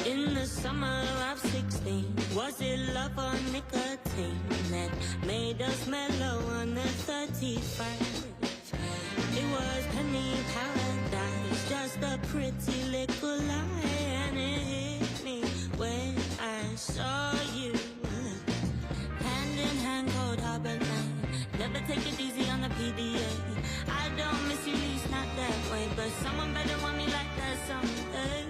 In the summer of 16, was it love or nicotine that made us mellow on the 31st? It was penny paradise, just a pretty little lie, and it hit me when I saw you. Hand in hand, cold harbor night. Never take it easy on the PDA. I don't miss you, least not that way, but someone better want me like that someday.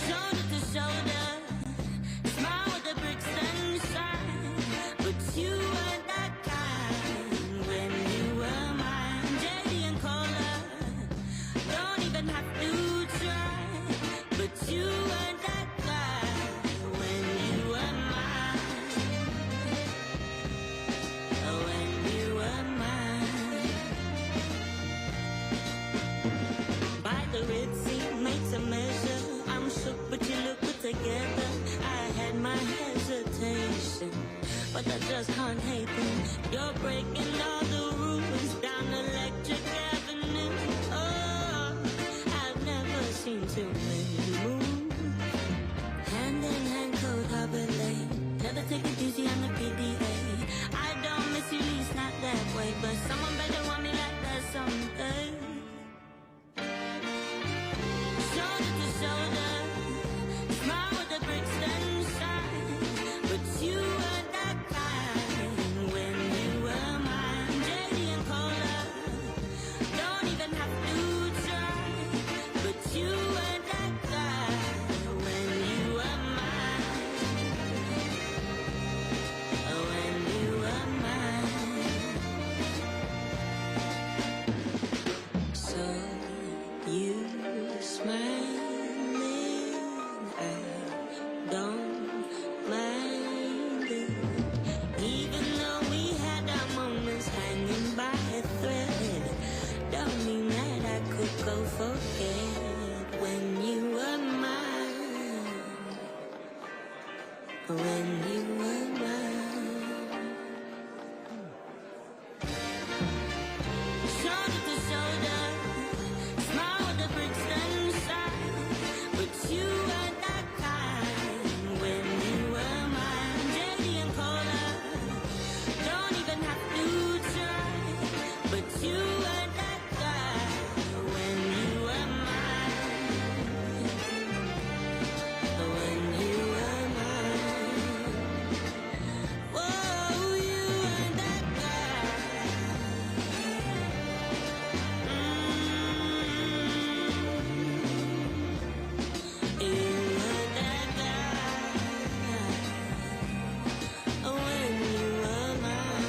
Shoulder to shoulder, smile with the bricks and shine, but you weren't that kind when you were mine. JD and Cola, don't even have to try, but you weren't that guy when you were mine. Oh, when you were mine. By the Red Sea, made to measure. I'm shook, but you look good together. I had my hesitation, but I just can't hate them. You're breaking all the rules down Electric Avenue. Oh, I've never seen too many move. Hand in hand, cold harbor lane. Never take it easy on the PDA. I don't miss you, least not that way, but someone better want me like that someday. Shoulder to shoulder, smile with the bricks and shine, but you weren't that kind when you were mine. JD and Cola, don't even have to try, but you weren't that guy when you were mine. Oh, when you were mine. So you smiling, I don't mind it. Even though we had our moments hanging by a thread, don't mean that I could go forget when you were mine. When you were mine. Shoulder to shoulder, smile with the bricks and shine, but you weren't that kind when you were mine. JD and Cola, don't even have to try, but you weren't that guy when you were mine. When you were mine. Whoa, you weren't that guy. You weren't that guy when you were mine.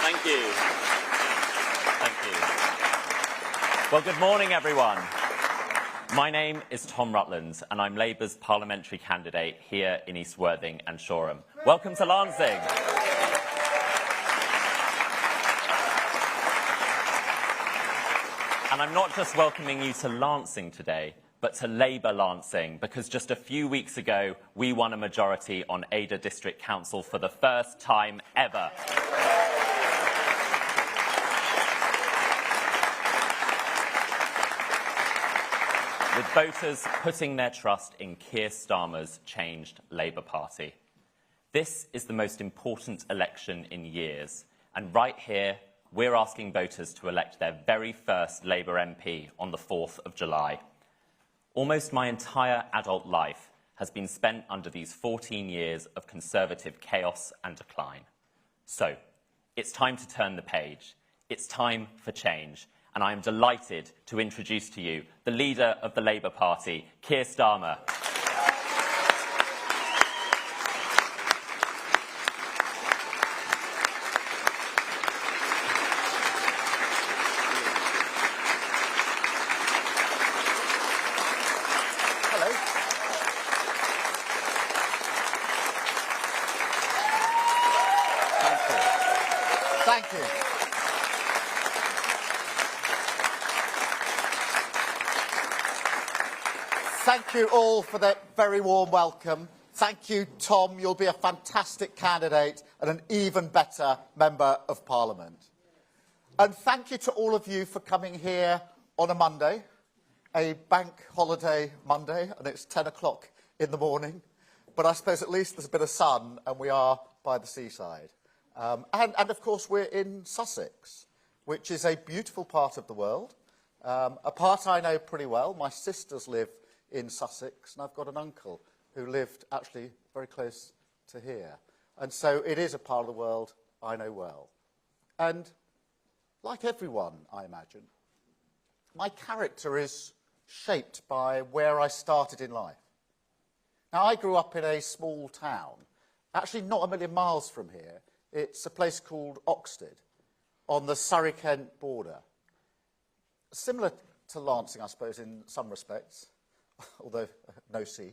Thank you. Thank you. Well, good morning, everyone. My name is Tom Rutland, and I'm Labour's parliamentary candidate here in East Worthing and Shoreham. Welcome to Lancing. And I'm not just welcoming you to Lancing today, but to Labour Lancing, because just a few weeks ago, we won a majority on Ada District Council for the first time ever. With voters putting their trust in Keir Starmer's changed Labour Party. This is the most important election in years, and right here, we're asking voters to elect their very first Labour MP on the 4th of July. Almost my entire adult life has been spent under these 14 years of Conservative chaos and decline. So, it's time to turn the page. It's time for change. And I am delighted to introduce to you the leader of the Labour Party, Keir Starmer. Thank you. Thank you all for that very warm welcome. Thank you, Tom. You'll be a fantastic candidate and an even better Member of Parliament. And thank you to all of you for coming here on a Monday, a bank holiday Monday, and it's 10 o'clock in the morning. But I suppose at least there's a bit of sun and we are by the seaside. And of course, we're in Sussex, which is a beautiful part of the world, a part I know pretty well. My sisters live in Sussex, and I've got an uncle who lived actually very close to here. And so it is a part of the world I know well. And like everyone, I imagine, my character is shaped by where I started in life. Now, I grew up in a small town, actually not a million miles from here. It's a place called Oxted, on the Surrey-Kent border. Similar to Lancing, I suppose, in some respects, although no sea.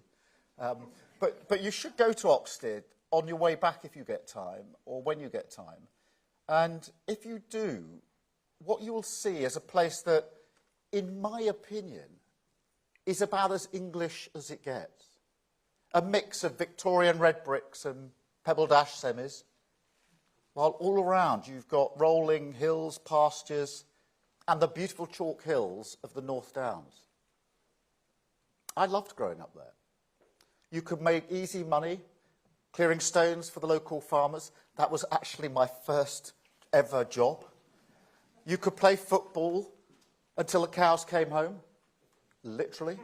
But you should go to Oxted on your way back if you get time, or when you get time. And if you do, what you will see is a place that, in my opinion, is about as English as it gets. A mix of Victorian red bricks and pebble dash semis, while all around you've got rolling hills, pastures, and the beautiful chalk hills of the North Downs. I loved growing up there. You could make easy money clearing stones for the local farmers. That was actually my first ever job. You could play football until the cows came home, literally.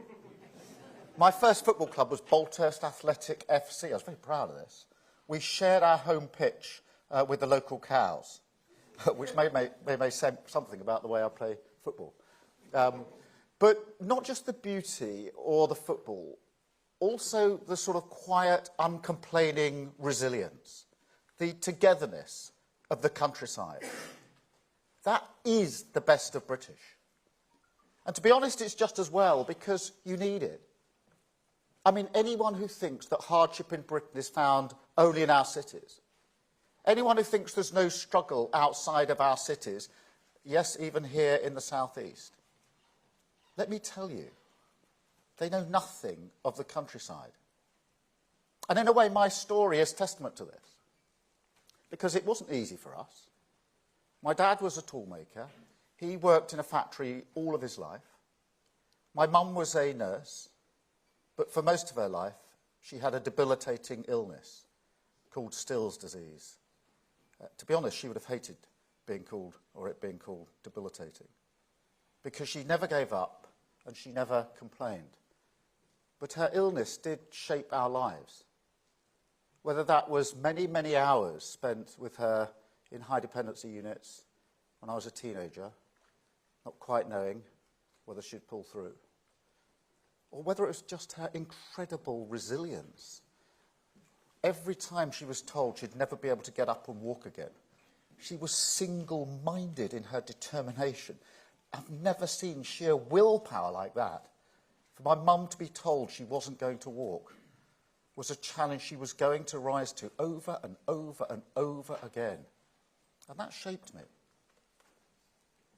My first football club was Bolthurst Athletic FC. I was very proud of this. We shared our home pitch with the local cows, which may say something about the way I play football. But not just the beauty or the football, also the sort of quiet, uncomplaining resilience, the togetherness of the countryside. That is the best of British. And to be honest, it's just as well, because you need it. I mean, anyone who thinks that hardship in Britain is found only in our cities, anyone who thinks there's no struggle outside of our cities, yes, even here in the southeast, let me tell you, they know nothing of the countryside. And in a way, my story is testament to this, because it wasn't easy for us. My dad was a toolmaker. He worked in a factory all of his life. My mum was a nurse, but for most of her life, she had a debilitating illness called Still's disease. To be honest, she would have hated being called, or it being called, debilitating, because she never gave up and she never complained. But her illness did shape our lives, whether that was many, many hours spent with her in high dependency units when I was a teenager, not quite knowing whether she'd pull through, or whether it was just her incredible resilience. Every time she was told she'd never be able to get up and walk again, she was single-minded in her determination. I've never seen sheer willpower like that. For my mum to be told she wasn't going to walk was a challenge she was going to rise to over and over and over again. And that shaped me.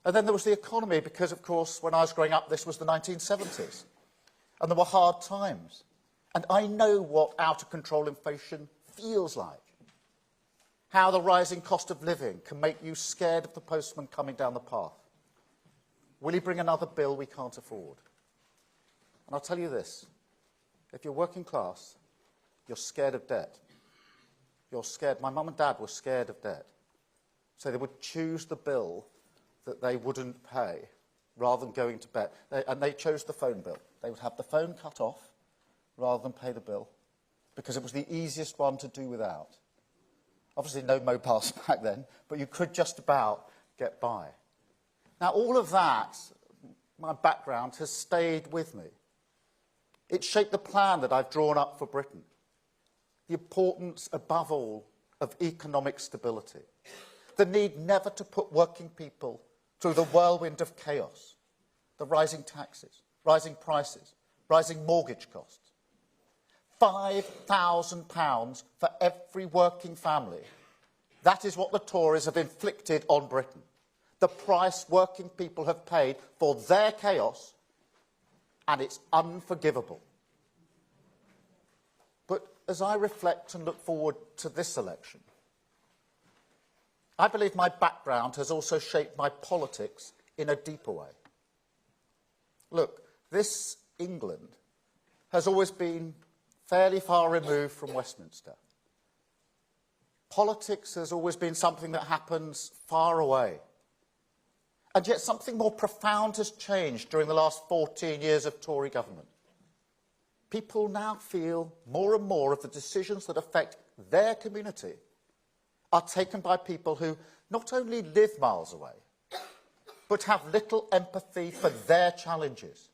And then there was the economy, because, of course, when I was growing up, this was the 1970s. And there were hard times. And I know what out-of-control inflation feels like. How the rising cost of living can make you scared of the postman coming down the path. Will he bring another bill we can't afford? And I'll tell you this. If you're working class, you're scared of debt. You're scared. My mum and dad were scared of debt. So they would choose the bill that they wouldn't pay rather than going to bed. And they chose the phone bill. They would have the phone cut off rather than pay the bill, because it was the easiest one to do without. Obviously no mobiles back then, but you could just about get by. Now, all of that, my background, has stayed with me. It shaped the plan that I've drawn up for Britain. The importance, above all, of economic stability. The need never to put working people through the whirlwind of chaos. The rising taxes, rising prices, rising mortgage costs. £5,000 for every working family That is what the Tories have inflicted on Britain. The price working people have paid for their chaos, and it's unforgivable. But as I reflect and look forward to this election, I believe my background has also shaped my politics in a deeper way. Look, this England has always been fairly far removed from Westminster. Politics has always been something that happens far away. And yet something more profound has changed during the last 14 years of Tory government. People now feel more and more of the decisions that affect their community are taken by people who not only live miles away, but have little empathy for their challenges.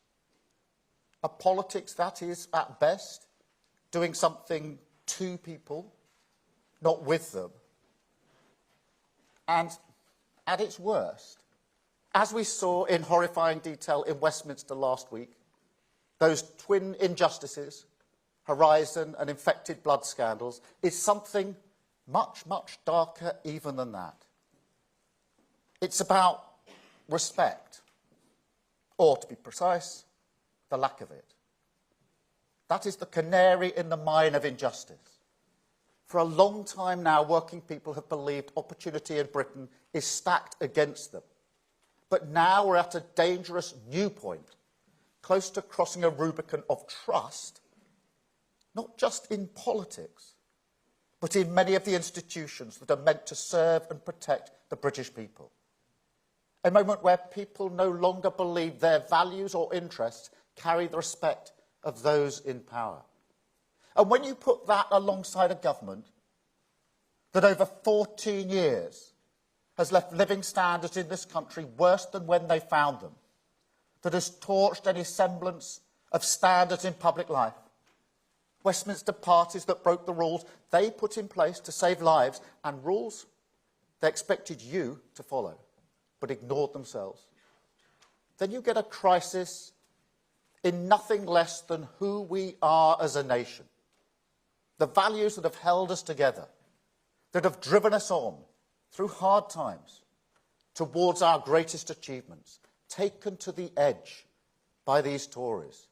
A politics that is, at best, doing something to people, not with them. And at its worst, as we saw in horrifying detail in Westminster last week, those twin injustices, Horizon and infected blood scandals, is something much, much darker even than that. It's about respect, or to be precise, the lack of it. That is the canary in the mine of injustice. For a long time now, working people have believed opportunity in Britain is stacked against them. But now we're at a dangerous new point, close to crossing a Rubicon of trust, not just in politics, but in many of the institutions that are meant to serve and protect the British people. A moment where people no longer believe their values or interests carry the respect of those in power. And when you put that alongside a government that over 14 years has left living standards in this country worse than when they found them, that has torched any semblance of standards in public life, Westminster parties that broke the rules they put in place to save lives, and rules they expected you to follow, but ignored themselves, then you get a crisis in nothing less than who we are as a nation. The values that have held us together, that have driven us on through hard times towards our greatest achievements, taken to the edge by these Tories.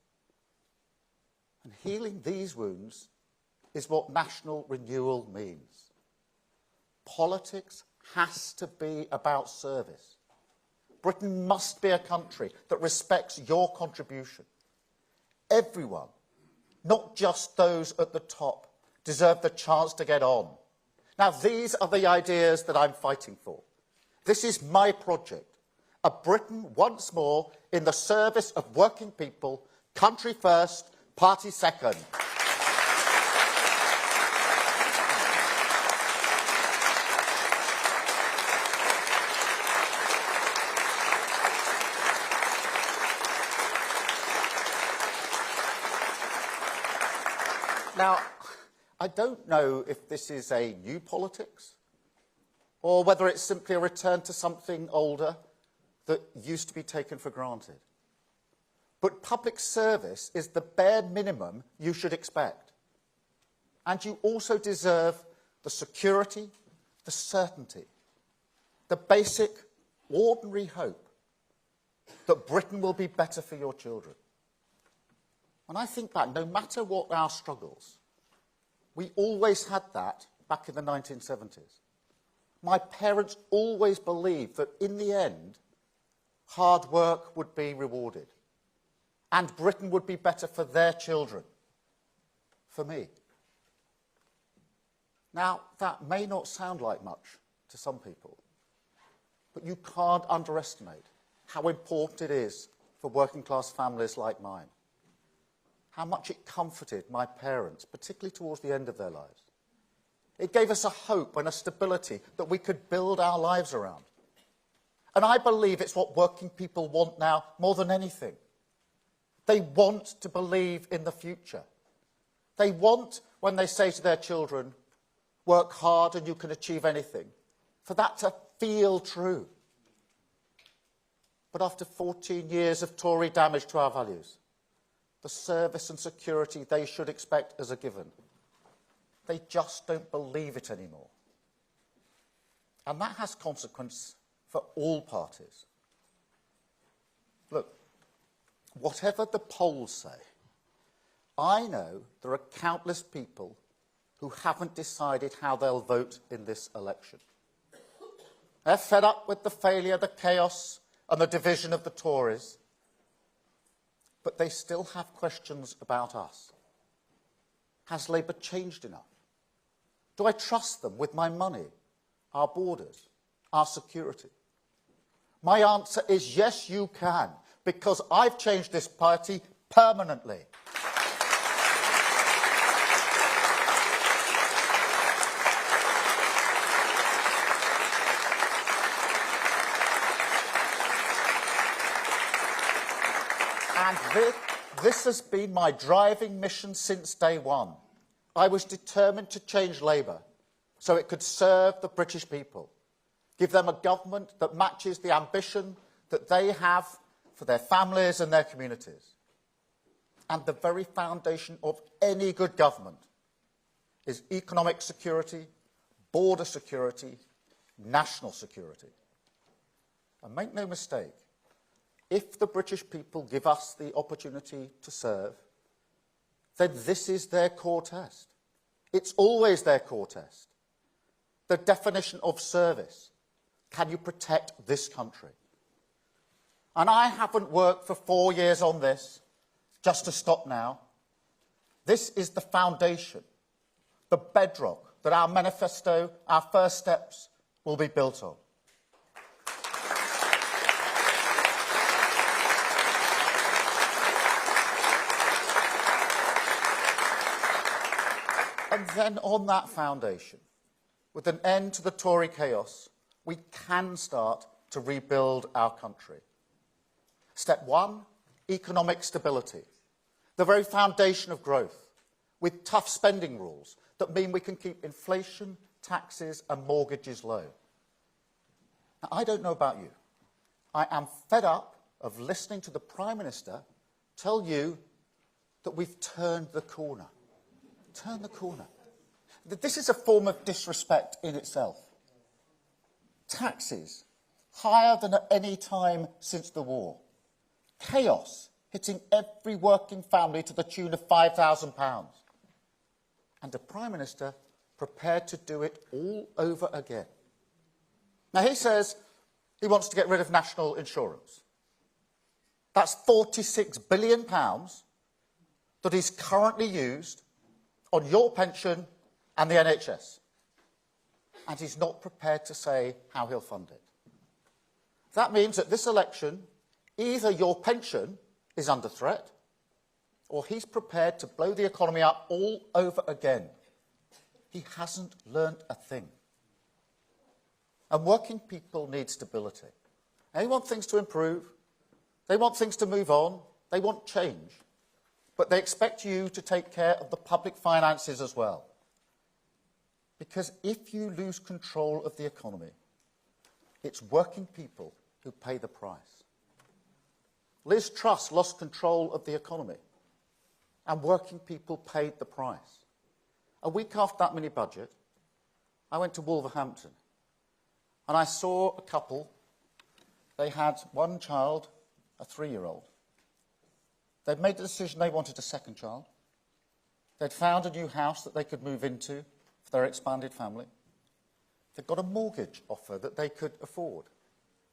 And healing these wounds is what national renewal means. Politics has to be about service. Britain must be a country that respects your contribution. Everyone, not just those at the top, deserve the chance to get on. Now, these are the ideas that I'm fighting for. This is my project. A Britain once more in the service of working people, country first, party second. Now, I don't know if this is a new politics or whether it's simply a return to something older that used to be taken for granted. But public service is the bare minimum you should expect. And you also deserve the security, the certainty, the basic, ordinary hope that Britain will be better for your children. When I think back, no matter what our struggles, we always had that back in the 1970s. My parents always believed that in the end, hard work would be rewarded and Britain would be better for their children, for me. Now, that may not sound like much to some people, but you can't underestimate how important it is for working class families like mine. How much it comforted my parents, particularly towards the end of their lives. It gave us a hope and a stability that we could build our lives around. And I believe it's what working people want now more than anything. They want to believe in the future. They want, when they say to their children, work hard and you can achieve anything, for that to feel true. But after 14 years of Tory damage to our values, the service and security they should expect as a given, they just don't believe it anymore. And that has consequence for all parties. Look, whatever the polls say, I know there are countless people who haven't decided how they'll vote in this election. They're fed up with the failure, the chaos, and the division of the Tories. But they still have questions about us. Has Labour changed enough? Do I trust them with my money, our borders, our security? My answer is yes, you can, because I've changed this party permanently. And this has been my driving mission since day one. I was determined to change Labour so it could serve the British people, give them a government that matches the ambition that they have for their families and their communities. And the very foundation of any good government is economic security, border security, national security. And make no mistake, if the British people give us the opportunity to serve, then this is their core test. It's always their core test. The definition of service. Can you protect this country? And I haven't worked for 4 years on this just to stop now. This is the foundation, the bedrock that our manifesto, our first steps, will be built on. And then on that foundation, with an end to the Tory chaos, we can start to rebuild our country. Step one, economic stability, the very foundation of growth, with tough spending rules that mean we can keep inflation, taxes and mortgages low. Now, I don't know about you. I am fed up of listening to the Prime Minister tell you that we've turned the corner. Turn the corner. This is a form of disrespect in itself. Taxes, higher than at any time since the war. Chaos, hitting every working family to the tune of £5,000. And a Prime Minister prepared to do it all over again. Now, he says he wants to get rid of national insurance. That's £46 billion that is currently used on your pension and the NHS. And he's not prepared to say how he'll fund it. That means at this election, either your pension is under threat, or he's prepared to blow the economy up all over again. He hasn't learnt a thing. And working people need stability. They want things to improve. They want things to move on. They want change. But they expect you to take care of the public finances as well. Because if you lose control of the economy, it's working people who pay the price. Liz Truss lost control of the economy, and working people paid the price. A week after that mini-budget, I went to Wolverhampton, and I saw a couple. They had one child, a 3-year-old. They'd made the decision they wanted a second child. They'd found a new house that they could move into for their expanded family. They'd got a mortgage offer that they could afford.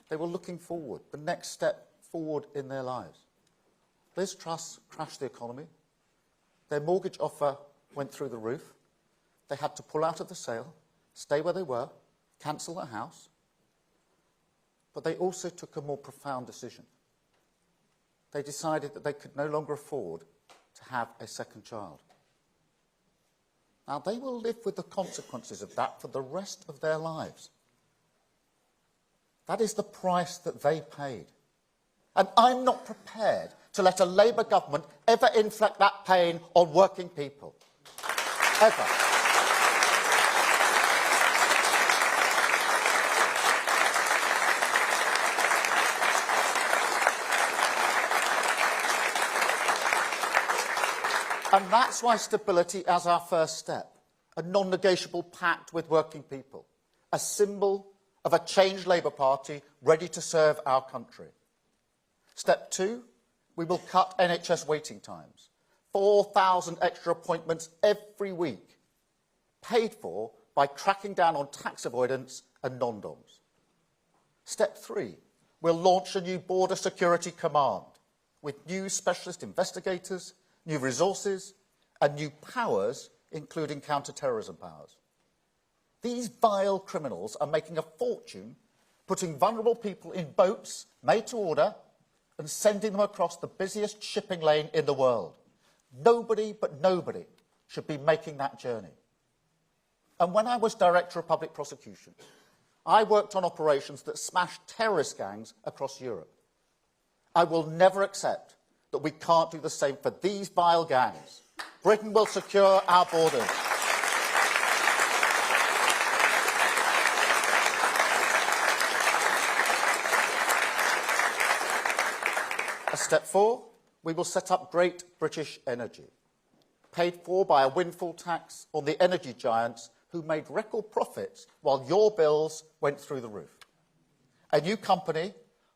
They were looking forward, the next step forward in their lives. Liz Truss crashed the economy. Their mortgage offer went through the roof. They had to pull out of the sale, stay where they were, cancel their house. But they also took a more profound decision. They decided that they could no longer afford to have a second child. Now, they will live with the consequences of that for the rest of their lives. That is the price that they paid. And I'm not prepared to let a Labour government ever inflict that pain on working people. Ever. And that's why stability is our first step, a non-negotiable pact with working people, a symbol of a changed Labour Party ready to serve our country. Step 2, we will cut NHS waiting times. 4,000 extra appointments every week, paid for by cracking down on tax avoidance and non-doms. Step 3, we'll launch a new border security command with new specialist investigators, new resources and new powers, including counter-terrorism powers. These vile criminals are making a fortune putting vulnerable people in boats made to order and sending them across the busiest shipping lane in the world. Nobody but nobody should be making that journey. And when I was Director of Public Prosecution, I worked on operations that smashed terrorist gangs across Europe. I will never accept that we can't do the same for these vile gangs. Britain will secure our borders. As step 4, we will set up Great British Energy, paid for by a windfall tax on the energy giants who made record profits while your bills went through the roof. A new company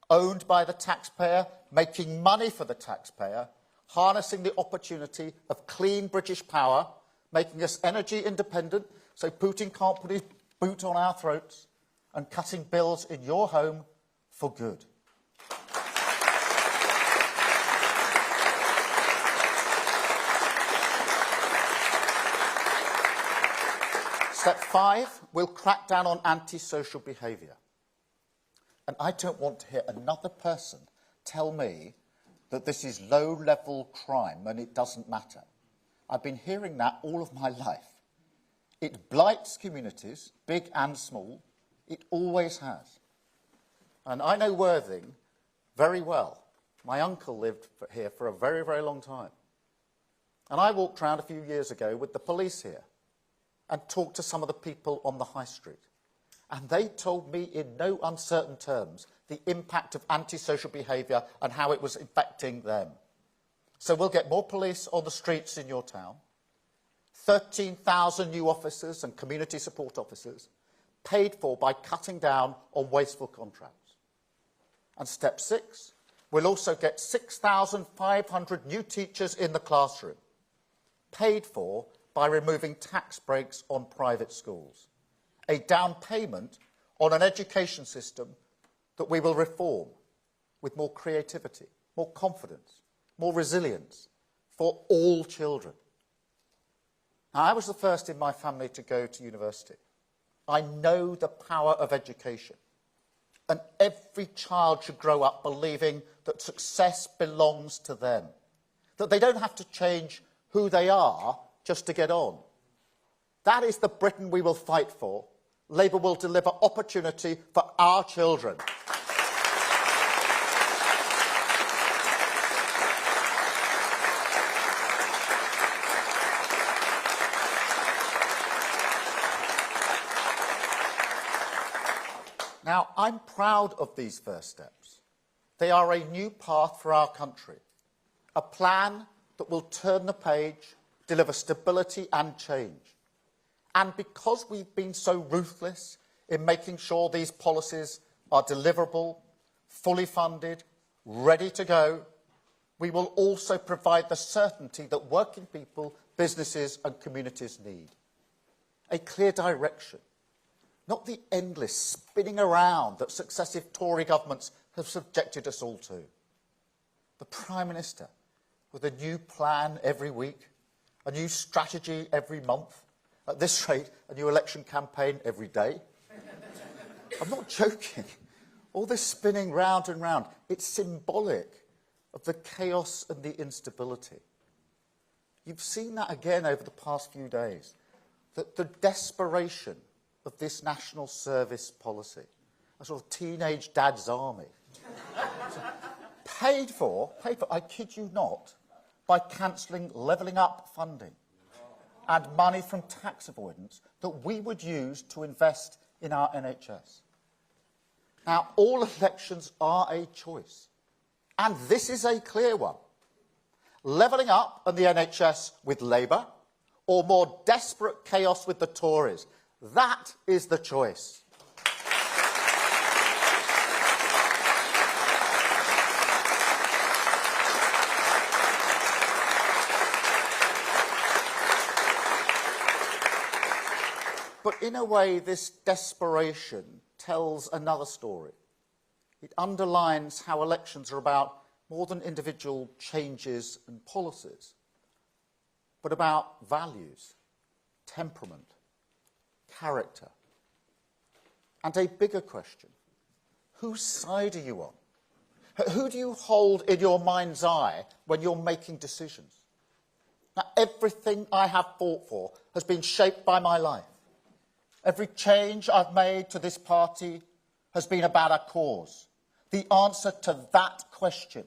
owned by the taxpayer, making money for the taxpayer, harnessing the opportunity of clean British power, making us energy independent so Putin can't put his boot on our throats, and cutting bills in your home for good. Step 5, we'll crack down on antisocial behaviour. And I don't want to hear another person tell me that this is low-level crime and it doesn't matter. I've been hearing that all of my life. It blights communities, big and small. It always has. And I know Worthing very well. My uncle lived here for a very, very long time. And I walked around a few years ago with the police here and talked to some of the people on the high street. And they told me in no uncertain terms the impact of antisocial behaviour and how it was affecting them. So we'll get more police on the streets in your town, 13,000 new officers and community support officers, paid for by cutting down on wasteful contracts. And step 6, we'll also get 6,500 new teachers in the classroom, paid for by removing tax breaks on private schools, a down payment on an education system that we will reform with more creativity, more confidence, more resilience for all children. Now, I was the first in my family to go to university. I know the power of education, and every child should grow up believing that success belongs to them, that they don't have to change who they are just to get on. That is the Britain we will fight for. Labour will deliver opportunity for our children. Now, I'm proud of these first steps. They are a new path for our country, a plan that will turn the page, deliver stability and change. And because we've been so ruthless in making sure these policies are deliverable, fully funded, ready to go, we will also provide the certainty that working people, businesses and communities need. A clear direction, not the endless spinning around that successive Tory governments have subjected us all to. The Prime Minister, with a new plan every week, a new strategy every month, at this rate, a new election campaign every day. I'm not joking. All this spinning round and round, it's symbolic of the chaos and the instability. You've seen that again over the past few days, that the desperation of this national service policy, a sort of teenage dad's army, paid for, I kid you not, by cancelling Levelling Up funding and money from tax avoidance that we would use to invest in our NHS. Now, all elections are a choice, and this is a clear one. Levelling up and the NHS with Labour, or more desperate chaos with the Tories. That is the choice. But in a way, this desperation tells another story. It underlines how elections are about more than individual changes and policies, but about values, temperament, character, and a bigger question: whose side are you on? Who do you hold in your mind's eye when you're making decisions? Now, everything I have fought for has been shaped by my life. Every change I've made to this party has been about a cause. The answer to that question,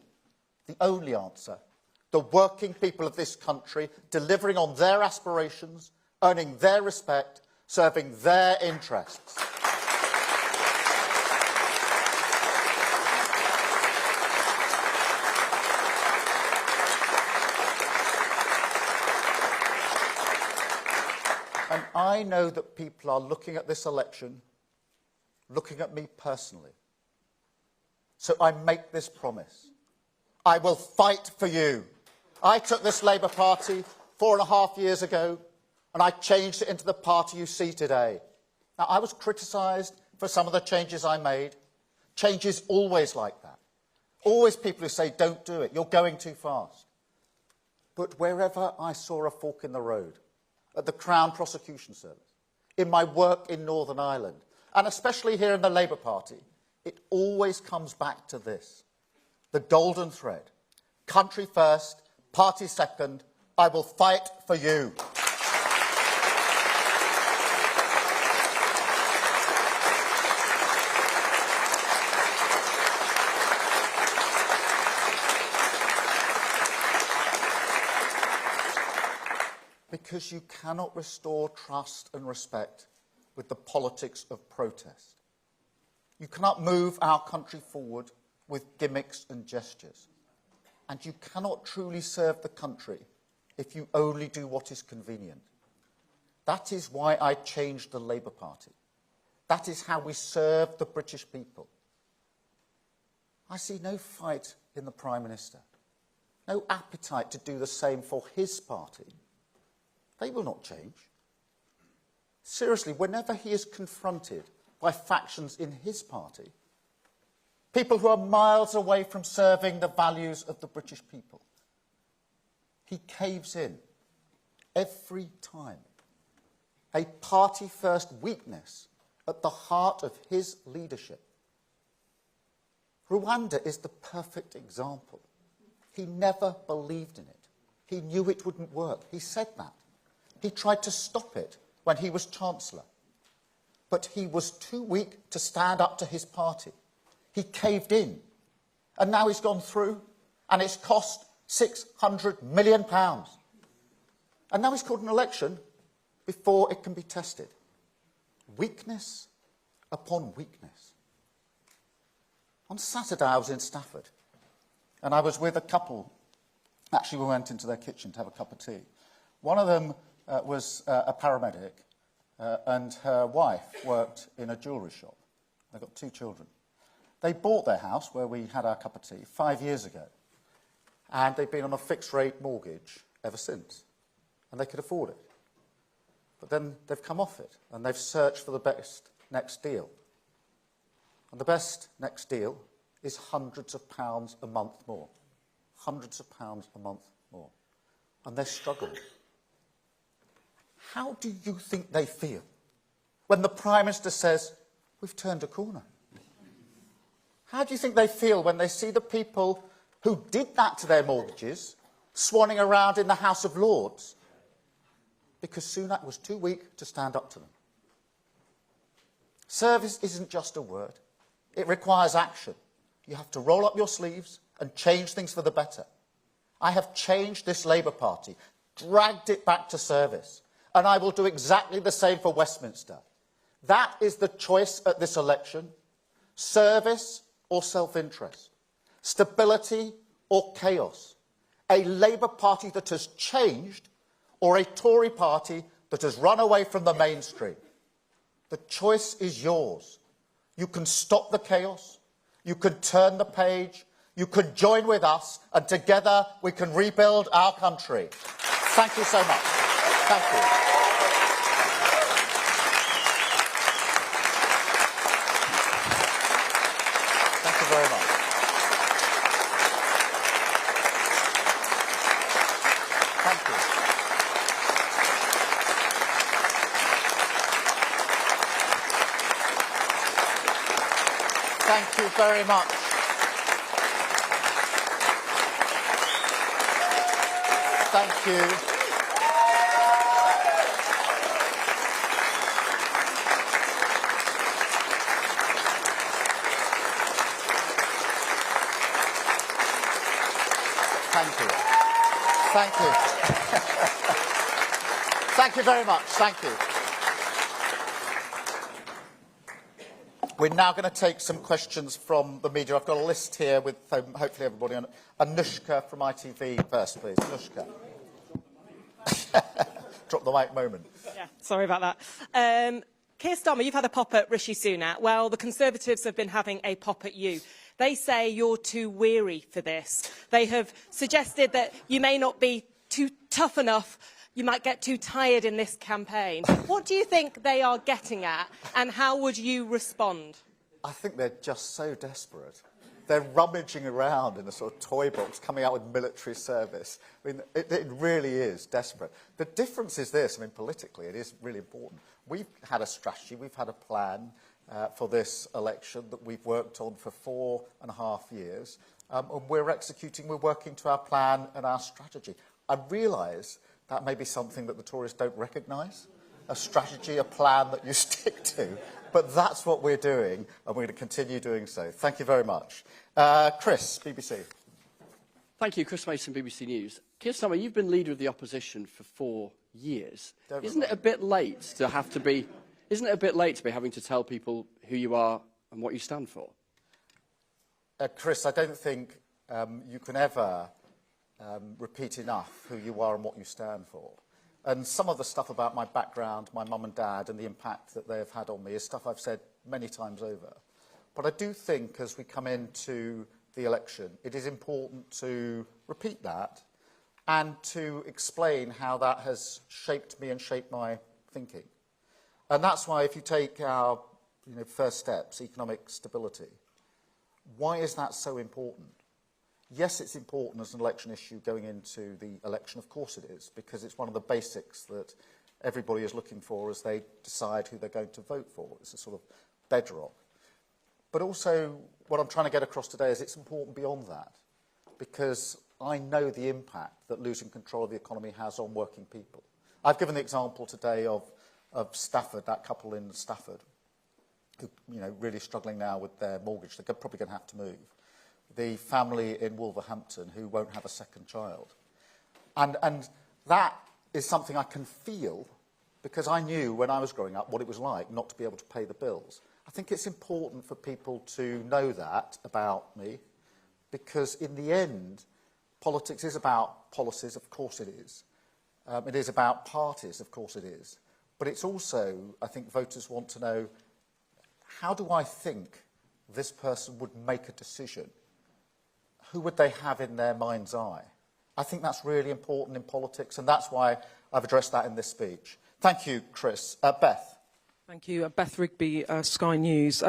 the only answer, the working people of this country delivering on their aspirations, earning their respect, serving their interests. And I know that people are looking at this election, looking at me personally. So I make this promise. I will fight for you. I took this Labour Party 4.5 years ago, and I changed it into the party you see today. Now, I was criticised for some of the changes I made. Change is always like that. Always people who say, don't do it, you're going too fast. But wherever I saw a fork in the road, at the Crown Prosecution Service, in my work in Northern Ireland, and especially here in the Labour Party, it always comes back to this. The golden thread. Country first, party second, I will fight for you. Because you cannot restore trust and respect with the politics of protest. You cannot move our country forward with gimmicks and gestures. And you cannot truly serve the country if you only do what is convenient. That is why I changed the Labour Party. That is how we serve the British people. I see no fight in the Prime Minister, no appetite to do the same for his party. They will not change. Seriously, whenever he is confronted by factions in his party, people who are miles away from serving the values of the British people, he caves in every time. A party-first weakness at the heart of his leadership. Rwanda is the perfect example. He never believed in it. He knew it wouldn't work. He said that. He tried to stop it when he was Chancellor. But he was too weak to stand up to his party. He caved in. And now he's gone through, and it's cost £600 million. And now he's called an election before it can be tested. Weakness upon weakness. On Saturday, I was in Stafford, and I was with a couple. Actually, we went into their kitchen to have a cup of tea. One of them was a paramedic, and her wife worked in a jewellery shop. They've got 2 children. They bought their house, where we had our cup of tea, 5 years ago. And they've been on a fixed-rate mortgage ever since. And they could afford it. But then they've come off it, and they've searched for the best next deal. And the best next deal is hundreds of pounds a month more. Hundreds of pounds a month more. And they're struggling. How do you think they feel when the Prime Minister says, we've turned a corner? How do you think they feel when they see the people who did that to their mortgages swanning around in the House of Lords because Sunak was too weak to stand up to them? Service isn't just a word. It requires action. You have to roll up your sleeves and change things for the better. I have changed this Labour Party, dragged it back to service, and I will do exactly the same for Westminster. That is the choice at this election. Service or self-interest. Stability or chaos. A Labour Party that has changed or a Tory party that has run away from the mainstream. The choice is yours. You can stop the chaos. You can turn the page. You can join with us, and together we can rebuild our country. Thank you so much. Thank you. Thank you very much. Thank you. Thank you. Thank you. Thank you very much. Thank you. We're now going to take some questions from the media. I've got a list here with hopefully everybody on. Anushka from ITV first, please. Anushka. Drop the mic moment. Yeah, sorry about that. Keir Starmer, you've had a pop at Rishi Sunak. Well, the Conservatives have been having a pop at you. They say you're too weary for this. They have suggested that you may not be too tough enough. You might get too tired in this campaign. What do you think they are getting at, and how would you respond? I think they're just so desperate. They're rummaging around in a sort of toy box, coming out with military service. I mean, it really is desperate. The difference is this, I mean, politically, it is really important. We've had a strategy, we've had a plan for this election that we've worked on for 4.5 years. And we're executing, we're working to our plan and our strategy. I realise that may be something that the Tories don't recognise, a strategy, a plan that you stick to. But that's what we're doing, and we're going to continue doing so. Thank you very much. Chris, BBC. Thank you, Chris Mason, BBC News. Keir Starmer, you've been leader of the opposition for 4 years. Isn't it a bit late to have to be? Isn't it a bit late to be having to tell people who you are and what you stand for? Chris, I don't think you can ever repeat enough who you are and what you stand for. And some of the stuff about my background, my mum and dad, and the impact that they have had on me is stuff I've said many times over. But I do think as we come into the election, it is important to repeat that and to explain how that has shaped me and shaped my thinking. And that's why if you take our first steps, economic stability, why is that so important? Yes, it's important as an election issue going into the election. Of course it is, because it's one of the basics that everybody is looking for as they decide who they're going to vote for. It's a sort of bedrock. But also, what I'm trying to get across today is it's important beyond that, because I know the impact that losing control of the economy has on working people. I've given the example today of Stafford, that couple in Stafford, who really struggling now with their mortgage. They're probably going to have to move. The family in Wolverhampton who won't have a second child. And that is something I can feel because I knew when I was growing up what it was like not to be able to pay the bills. I think it's important for people to know that about me because in the end, politics is about policies, of course it is. It is about parties, of course it is. But it's also, I think voters want to know, how do I think this person would make a decision? Who would they have in their mind's eye? I think that's really important in politics, and that's why I've addressed that in this speech. Thank you, Chris. Beth. Thank you. Beth Rigby, Sky News.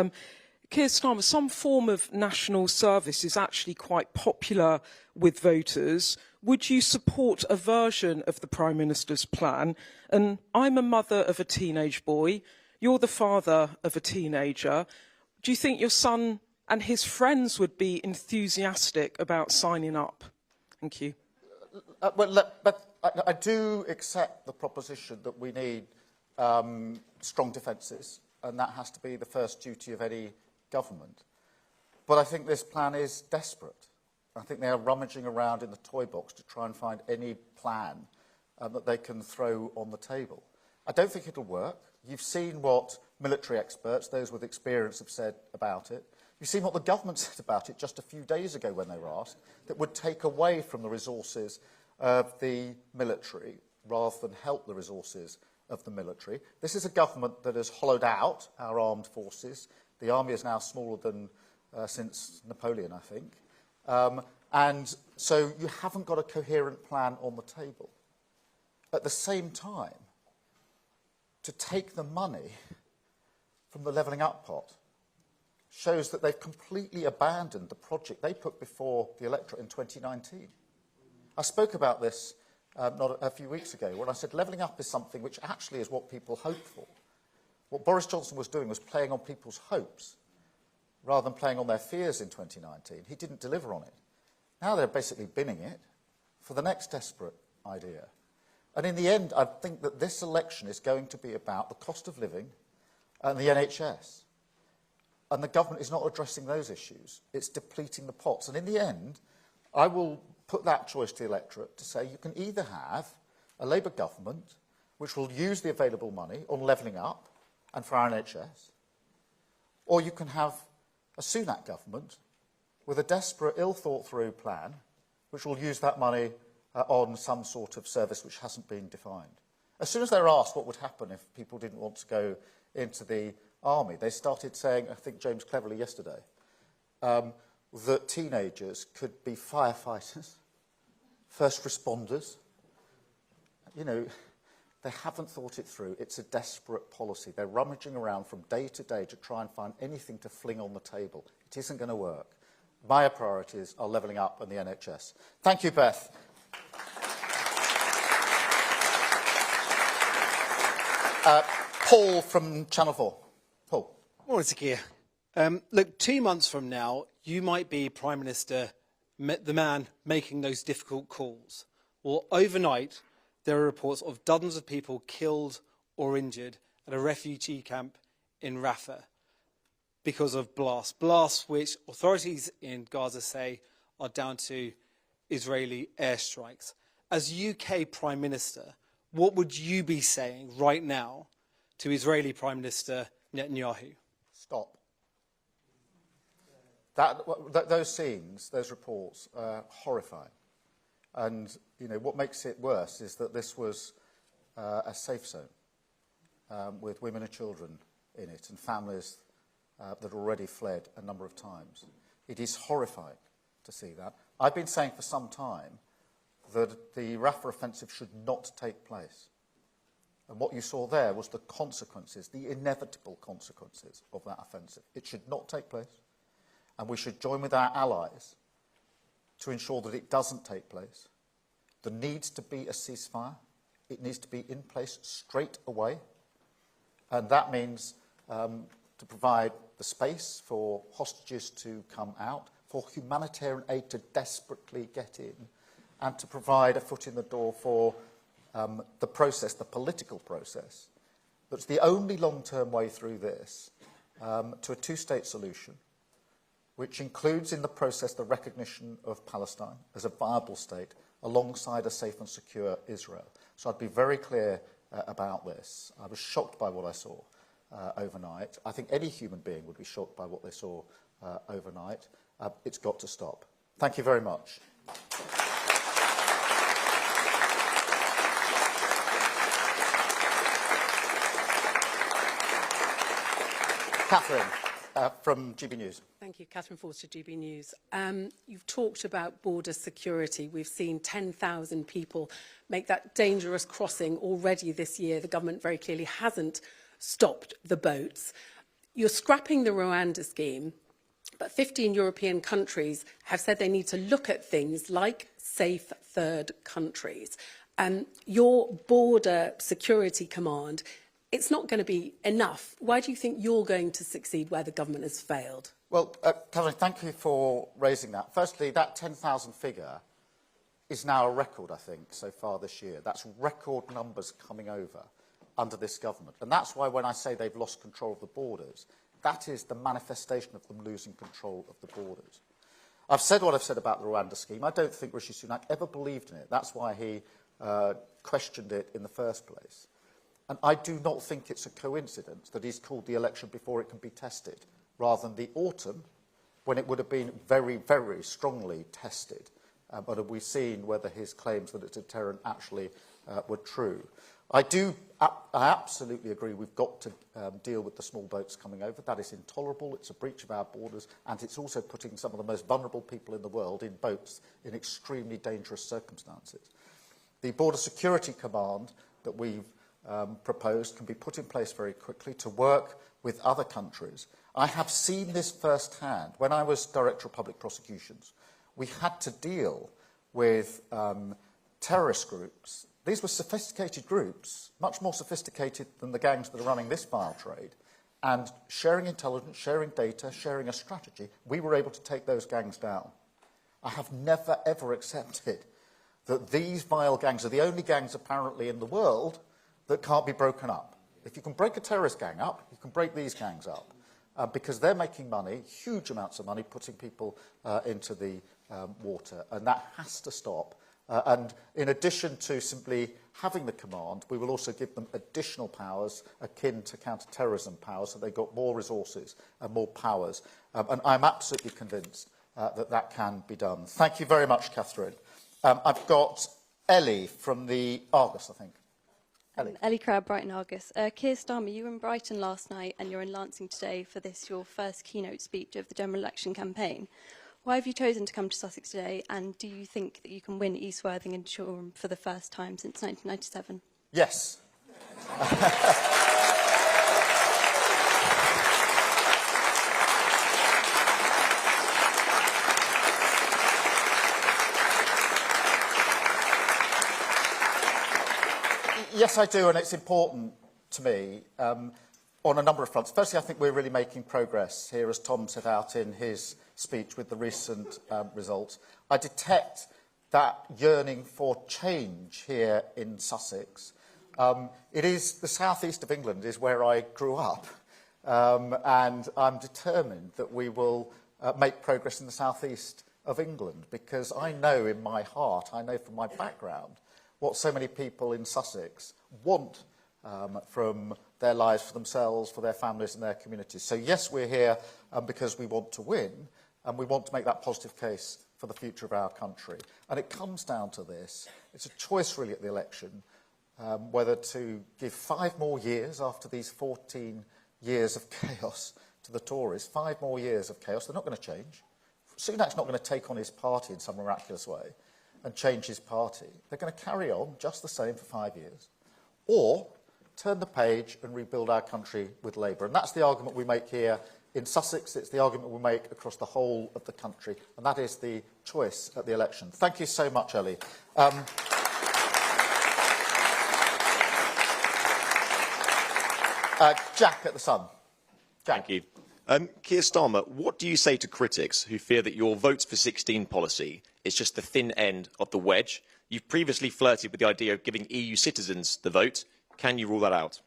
Keir Starmer, some form of national service is actually quite popular with voters. Would you support a version of the Prime Minister's plan? And I'm a mother of a teenage boy. You're the father of a teenager. Do you think your son and his friends would be enthusiastic about signing up? Thank you. But I do accept the proposition that we need strong defences, and that has to be the first duty of any government. But I think this plan is desperate. I think they are rummaging around in the toy box to try and find any plan that they can throw on the table. I don't think it'll work. You've seen what military experts, those with experience, have said about it. You've seen what the government said about it just a few days ago when they were asked, that would take away from the resources of the military rather than help the resources of the military. This is a government that has hollowed out our armed forces. The army is now smaller than since Napoleon, I think. And so you haven't got a coherent plan on the table. At the same time, to take the money from the levelling up pot shows that they've completely abandoned the project they put before the electorate in 2019. I spoke about this not a few weeks ago when I said levelling up is something which actually is what people hope for. What Boris Johnson was doing was playing on people's hopes. rather than playing on their fears in 2019. He didn't deliver on it. Now they're basically binning it for the next desperate idea. And in the end, I think that this election is going to be about the cost of living and the NHS. And the government is not addressing those issues. It's depleting the pots. And in the end, I will put that choice to the electorate to say you can either have a Labour government which will use the available money on levelling up and for our NHS, or you can have a Sunak government with a desperate, ill-thought-through plan which will use that money on some sort of service which hasn't been defined. As soon as they were asked what would happen if people didn't want to go into the army, they started saying, I think James cleverly yesterday, that teenagers could be firefighters, first responders. You know, they haven't thought it through. It's a desperate policy. They're rummaging around from day to day to try and find anything to fling on the table. It isn't going to work. My priorities are levelling up and the NHS. Thank you, Beth. Paul from Channel 4. Paul. Morning, Sir Keir. Look, 2 months from now, you might be Prime Minister, the man making those difficult calls. Well, overnight, there are reports of dozens of people killed or injured at a refugee camp in Rafah because of blasts which authorities in Gaza say are down to Israeli airstrikes. As UK Prime Minister, what would you be saying right now to Israeli Prime Minister Netanyahu? Stop. Those scenes, those reports, are horrifying. And, you know, what makes it worse is that this was a safe zone with women and children in it and families that already fled a number of times. It is horrifying to see that. I've been saying for some time that the Rafah offensive should not take place. And what you saw there was the consequences, the inevitable consequences of that offensive. It should not take place. And we should join with our allies to ensure that it doesn't take place. There needs to be a ceasefire. It needs to be in place straight away. And that means to provide the space for hostages to come out, for humanitarian aid to desperately get in, and to provide a foot in the door for the process, the political process, that's the only long-term way through this, to a two-state solution, which includes in the process the recognition of Palestine as a viable state alongside a safe and secure Israel. So I'd be very clear about this. I was shocked by what I saw overnight. I think any human being would be shocked by what they saw overnight. It's got to stop. Thank you very much. Catherine, from GB News. Thank you, Catherine Forster, GB News. You've talked about border security. We've seen 10,000 people make that dangerous crossing already this year. The government very clearly hasn't stopped the boats. You're scrapping the Rwanda scheme, but 15 European countries have said they need to look at things like safe third countries. Your border security command, it's not going to be enough. Why do you think you're going to succeed where the government has failed? Well, Catherine, thank you for raising that. Firstly, that 10,000 figure is now a record, I think, so far this year. That's record numbers coming over under this government. And that's why when I say they've lost control of the borders, that is the manifestation of them losing control of the borders. I've said what I've said about the Rwanda scheme. I don't think Rishi Sunak ever believed in it. That's why he questioned it in the first place. And I do not think it's a coincidence that he's called the election before it can be tested, rather than the autumn, when it would have been very, very strongly tested. But have we seen whether his claims that it's a deterrent actually were true? I absolutely agree we've got to deal with the small boats coming over. That is intolerable. It's a breach of our borders, and it's also putting some of the most vulnerable people in the world in boats in extremely dangerous circumstances. The Border Security Command that we've proposed can be put in place very quickly to work with other countries. I have seen this firsthand. When I was Director of Public Prosecutions, we had to deal with terrorist groups. These were sophisticated groups, much more sophisticated than the gangs that are running this vile trade, and sharing intelligence, sharing data, sharing a strategy, we were able to take those gangs down. I have never, ever accepted that these vile gangs are the only gangs apparently in the world that can't be broken up. If you can break a terrorist gang up, you can break these gangs up. Because they're making money, huge amounts of money, putting people into the water. And that has to stop. And in addition to simply having the command, we will also give them additional powers akin to counter-terrorism powers, so they've got more resources and more powers. And I'm absolutely convinced that that can be done. Thank you very much, Catherine. I've got Ellie from the Argus, I think. Ellie Crowd, Brighton Argus. Keir Starmer, you were in Brighton last night and you're in Lancing today for this, your first keynote speech of the general election campaign. Why have you chosen to come to Sussex today, and do you think that you can win East Worthing and Shoreham for the first time since 1997? Yes. Yes, I do, and it's important to me on a number of fronts. Firstly, I think we're really making progress here, as Tom set out in his speech with the recent results. I detect that yearning for change here in Sussex. It is the southeast of England is where I grew up, and I'm determined that we will make progress in the southeast of England, because I know in my heart, I know from my background, what so many people in Sussex want from their lives, for themselves, for their families and their communities. So yes, we're here because we want to win, and we want to make that positive case for the future of our country. And it comes down to this. It's a choice really at the election, whether to give 5 more years after these 14 years of chaos to the Tories. 5 more years of chaos. They're not going to change. Sunak's not going to take on his party in some miraculous way and change his party. They're going to carry on just the same for 5 years. Or turn the page and rebuild our country with Labour. And that's the argument we make here in Sussex. It's the argument we make across the whole of the country. And that is the choice at the election. Thank you so much, Ellie. Jack at the Sun. Jack. Thank you. Keir Starmer, what do you say to critics who fear that your votes for 16 policy is just the thin end of the wedge? You've previously flirted with the idea of giving EU citizens the vote. Can you rule that out?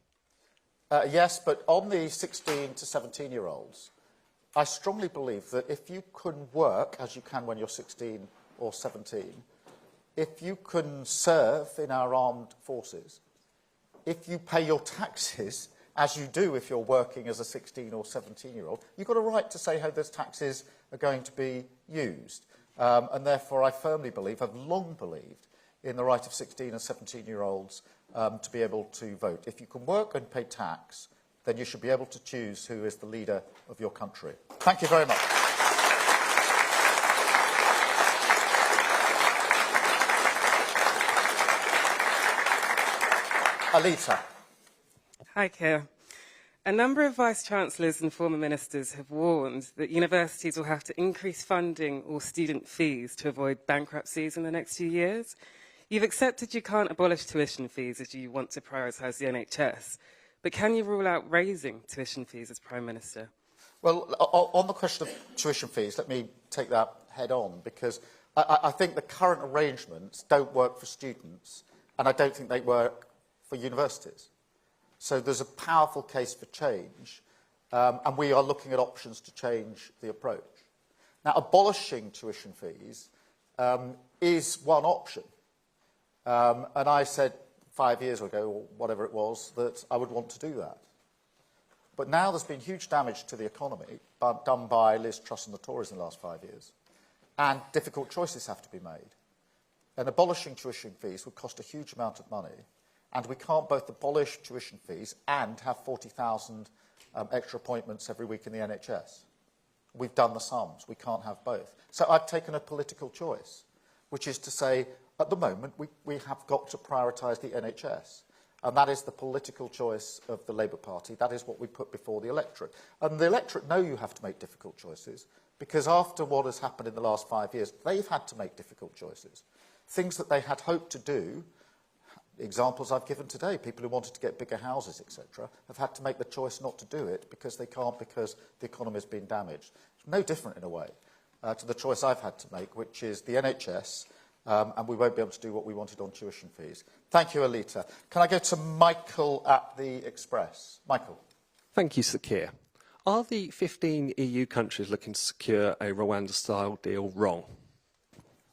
Yes, but on the 16 to 17-year-olds, I strongly believe that if you can work, as you can when you're 16 or 17, if you can serve in our armed forces, if you pay your taxes, as you do if you're working as a 16 or 17-year-old, you've got a right to say how those taxes are going to be used. And therefore, I firmly believe, I've long believed, in the right of 16 and 17-year-olds to be able to vote. If you can work and pay tax, then you should be able to choose who is the leader of your country. Thank you very much. Alita. Hi, Keir. A number of vice-chancellors and former ministers have warned that universities will have to increase funding or student fees to avoid bankruptcies in the next few years. You've accepted you can't abolish tuition fees as you want to prioritise the NHS, but can you rule out raising tuition fees as Prime Minister? Well, on the question of tuition fees, let me take that head on, because I think the current arrangements don't work for students, and I don't think they work for universities. So there's a powerful case for change, and we are looking at options to change the approach. Now, abolishing tuition fees is one option. And I said 5 years ago, or whatever it was, that I would want to do that. But now there's been huge damage to the economy done by Liz Truss and the Tories in the last 5 years. And difficult choices have to be made. And abolishing tuition fees would cost a huge amount of money. And we can't both abolish tuition fees and have 40,000 extra appointments every week in the NHS. We've done the sums. We can't have both. So I've taken a political choice, which is to say, at the moment, we have got to prioritise the NHS. And that is the political choice of the Labour Party. That is what we put before the electorate. And the electorate know you have to make difficult choices, because after what has happened in the last 5 years, they've had to make difficult choices. Things that they had hoped to do The examples I've given today, people who wanted to get bigger houses, etc., have had to make the choice not to do it because they can't, because the economy has been damaged. It's no different in a way to the choice I've had to make, which is the NHS, and we won't be able to do what we wanted on tuition fees. Thank you, Alita. Can I go to Michael at the Express? Michael. Thank you, Sir Keir. Are the 15 EU countries looking to secure a Rwanda-style deal wrong?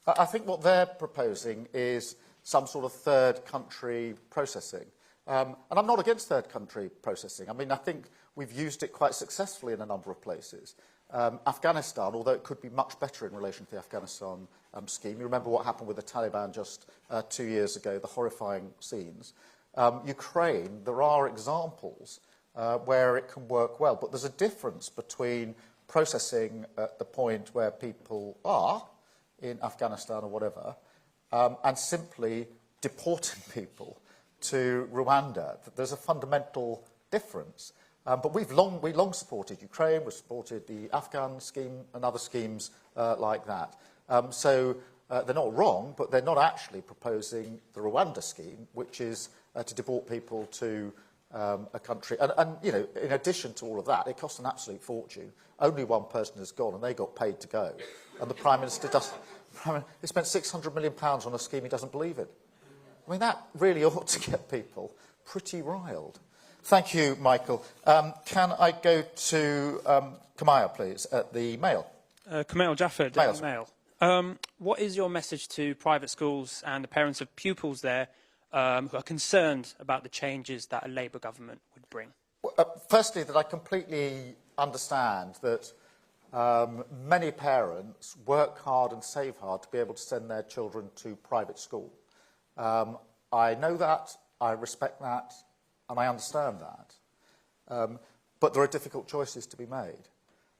I think what they're proposing is some sort of third country processing. And I'm not against third country processing. I mean, I think we've used it quite successfully in a number of places. Afghanistan, although it could be much better in relation to the Afghanistan scheme. You remember what happened with the Taliban just 2 years ago, the horrifying scenes. Ukraine, there are examples where it can work well, but there's a difference between processing at the point where people are in Afghanistan or whatever, and simply deporting people to Rwanda. There's a fundamental difference. But we long supported Ukraine, we've supported the Afghan scheme and other schemes like that. So they're not wrong, but they're not actually proposing the Rwanda scheme, which is to deport people to a country. And, you know, in addition to all of that, it costs an absolute fortune. Only one person has gone, and they got paid to go. And the Prime Minister doesn't... He spent £600 million on a scheme he doesn't believe in. I mean, that really ought to get people pretty riled. Thank you, Michael. Can I go to Kamaya, please, at the Mail? Kamal Jaffer, Daily Mail. What is your message to private schools and the parents of pupils there who are concerned about the changes that a Labour government would bring? Well, firstly, that I completely understand that many parents work hard and save hard to be able to send their children to private school. I know that, I respect that, and I understand that. But there are difficult choices to be made.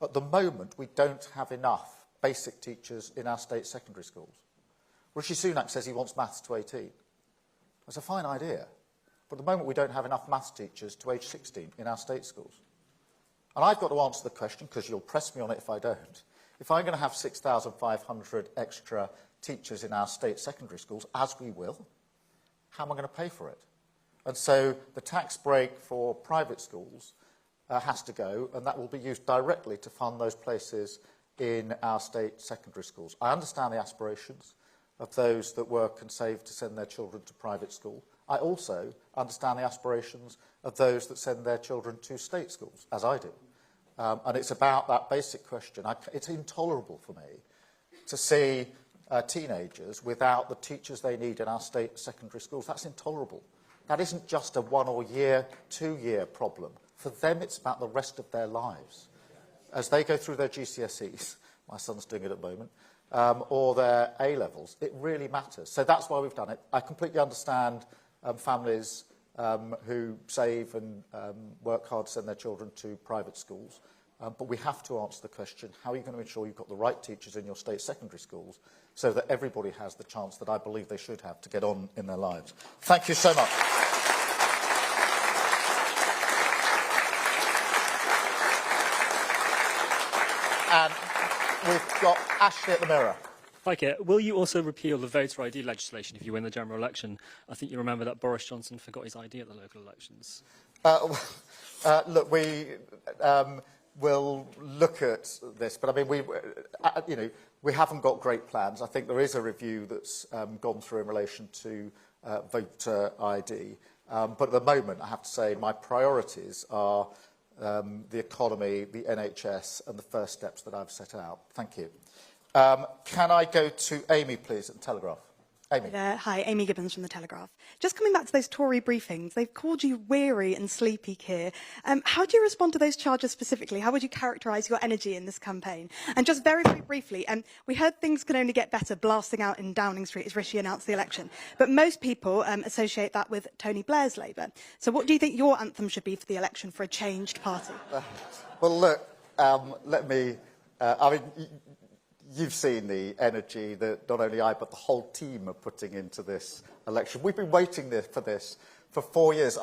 At the moment, we don't have enough basic teachers in our state secondary schools. Rishi Sunak says he wants maths to 18. That's a fine idea. But at the moment, we don't have enough maths teachers to age 16 in our state schools. And I've got to answer the question, because you'll press me on it if I don't. If I'm going to have 6,500 extra teachers in our state secondary schools, as we will, how am I going to pay for it? And so the tax break for private schools has to go, and that will be used directly to fund those places in our state secondary schools. I understand the aspirations of those that work and save to send their children to private school. I also understand the aspirations of those that send their children to state schools, as I do. And it's about that basic question. It's intolerable for me to see teenagers without the teachers they need in our state secondary schools. That's intolerable. That isn't just a 1 or 2-year problem. For them, it's about the rest of their lives. As they go through their GCSEs, my son's doing it at the moment, or their A-levels, it really matters. So that's why we've done it. I completely understand families who save and work hard to send their children to private schools. But we have to answer the question, how are you going to ensure you've got the right teachers in your state secondary schools so that everybody has the chance that I believe they should have to get on in their lives? Thank you so much. And we've got Ashley at the Mirror. Hi, Keir. Will you also repeal the voter ID legislation if you win the general election? I think you remember that Boris Johnson forgot his ID at the local elections. Look, we will look at this, but I mean, we haven't got great plans. I think there is a review that's gone through in relation to voter ID. But at the moment, I have to say, my priorities are the economy, the NHS, and the first steps that I've set out. Thank you. Can I go to Amy, please, at the Telegraph? Amy. Hi, Amy Gibbons from The Telegraph. Just coming back to those Tory briefings, they've called you weary and sleepy, Keir. How do you respond to those charges specifically? How would you characterise your energy in this campaign? And just very, very briefly, we heard things can only get better blasting out in Downing Street as Rishi announced the election. But most people associate that with Tony Blair's Labour. So what do you think your anthem should be for the election for a changed party? Well, look, let me... You've seen the energy that not only I, but the whole team are putting into this election. We've been waiting for this for 4 years.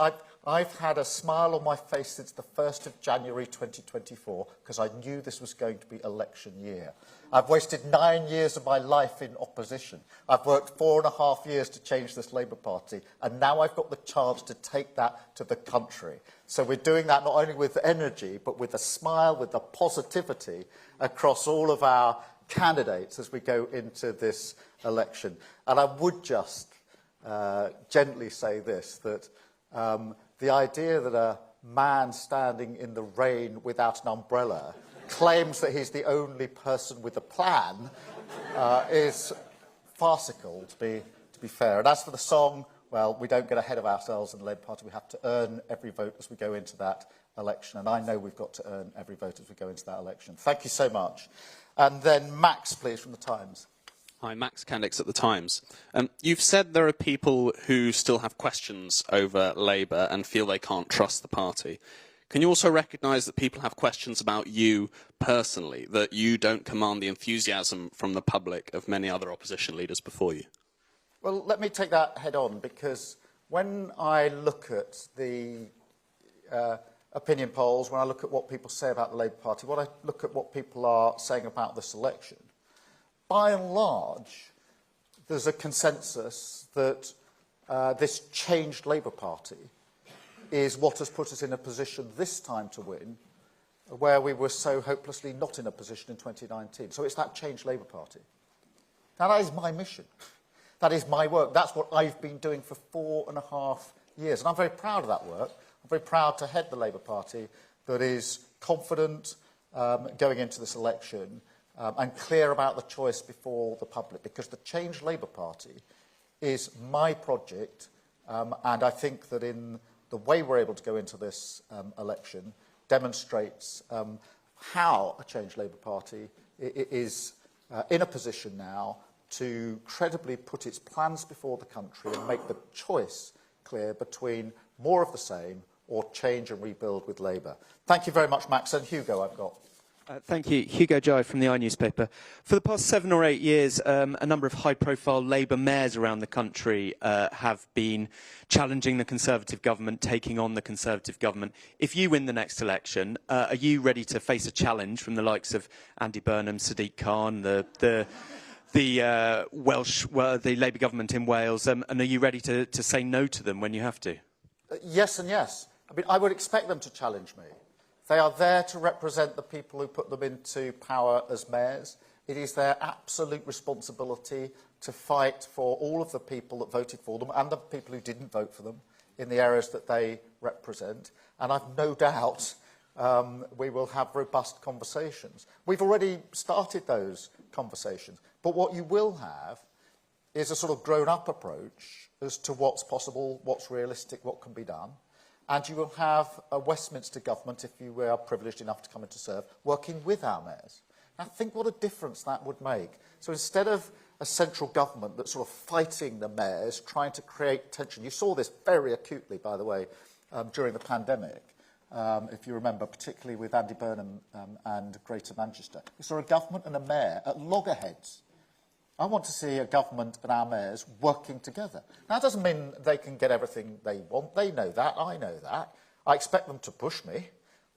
I've had a smile on my face since the 1st of January 2024 because I knew this was going to be election year. I've wasted 9 years of my life in opposition. I've worked 4.5 years to change this Labour Party, and now I've got the chance to take that to the country. So we're doing that not only with energy, but with a smile, with the positivity across all of our candidates as we go into this election. And I would just gently say this, that the idea that a man standing in the rain without an umbrella claims that he's the only person with a plan is farcical, to be fair. And as for the song, well, we don't get ahead of ourselves in the Labour Party. We have to earn every vote as we go into that election. And I know we've got to earn every vote as we go into that election. Thank you so much. And then Max, please, from The Times. Hi, Max Kendix at The Times. You've said there are people who still have questions over Labour and feel they can't trust the party. Can you also recognise that people have questions about you personally, that you don't command the enthusiasm from the public of many other opposition leaders before you? Well, let me take that head on, because when I look at the opinion polls, when I look at what people say about the Labour Party, when I look at what people are saying about this election, by and large, there's a consensus that this changed Labour Party is what has put us in a position this time to win, where we were so hopelessly not in a position in 2019. So it's that changed Labour Party. Now, that is my mission. That is my work. That's what I've been doing for 4.5 years. And I'm very proud of that work. I'm very proud to head the Labour Party that is confident going into this election and clear about the choice before the public, because the changed Labour Party is my project, and I think that in the way we're able to go into this election demonstrates how a changed Labour Party is in a position now to credibly put its plans before the country and make the choice clear between more of the same or change and rebuild with Labour. Thank you very much, Max. And Hugo, I've got. Thank you. Hugo Jai from the iNewspaper. For the past 7 or 8 years, a number of high-profile Labour mayors around the country have been challenging the Conservative government, taking on the Conservative government. If you win the next election, are you ready to face a challenge from the likes of Andy Burnham, Sadiq Khan, the Labour government in Wales, and are you ready to say no to them when you have to? Yes and yes. I mean, I would expect them to challenge me. They are there to represent the people who put them into power as mayors. It is their absolute responsibility to fight for all of the people that voted for them and the people who didn't vote for them in the areas that they represent. And I've no doubt we will have robust conversations. We've already started those conversations. But what you will have is a sort of grown-up approach as to what's possible, what's realistic, what can be done. And you will have a Westminster government, if you were privileged enough to come in to serve, working with our mayors. Now, think what a difference that would make. So instead of a central government that's sort of fighting the mayors, trying to create tension, you saw this very acutely, by the way, during the pandemic, if you remember, particularly with Andy Burnham and Greater Manchester. You saw a government and a mayor at loggerheads. I want to see a government and our mayors working together. Now, that doesn't mean they can get everything they want. They know that. I know that. I expect them to push me,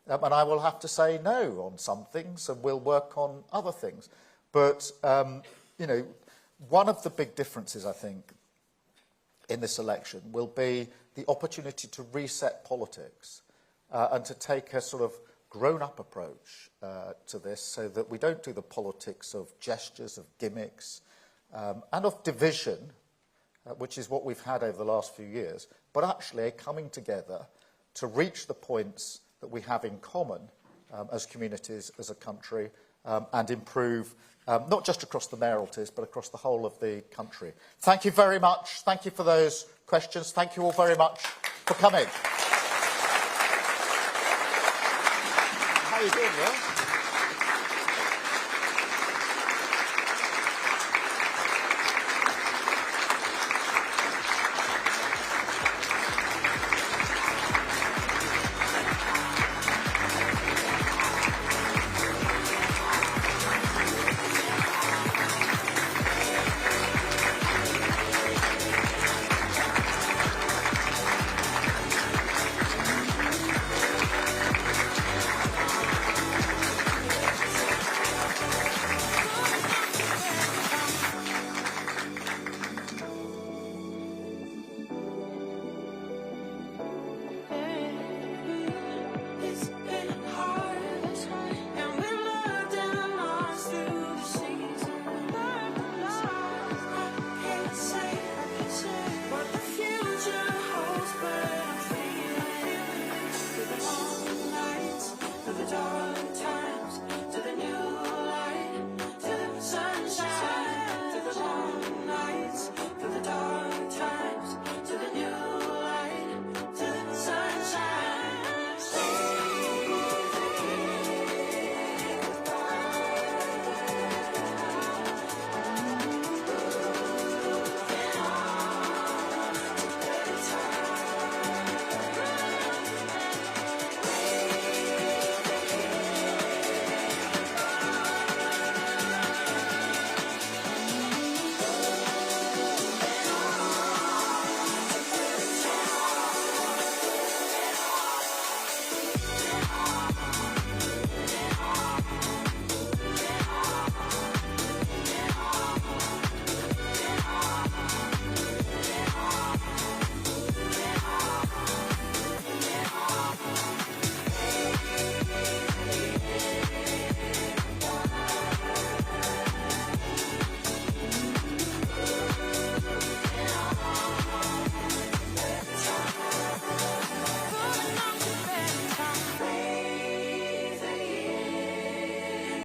and I will have to say no on some things, and we'll work on other things. But, you know, one of the big differences, I think, in this election will be the opportunity to reset politics and to take a sort of grown-up approach to this, so that we don't do the politics of gestures, of gimmicks, and of division, which is what we've had over the last few years, but actually coming together to reach the points that we have in common as communities, as a country, and improve not just across the mayoralties, but across the whole of the country. Thank you very much. Thank you for those questions. Thank you all very much for coming. How are you doing, Will?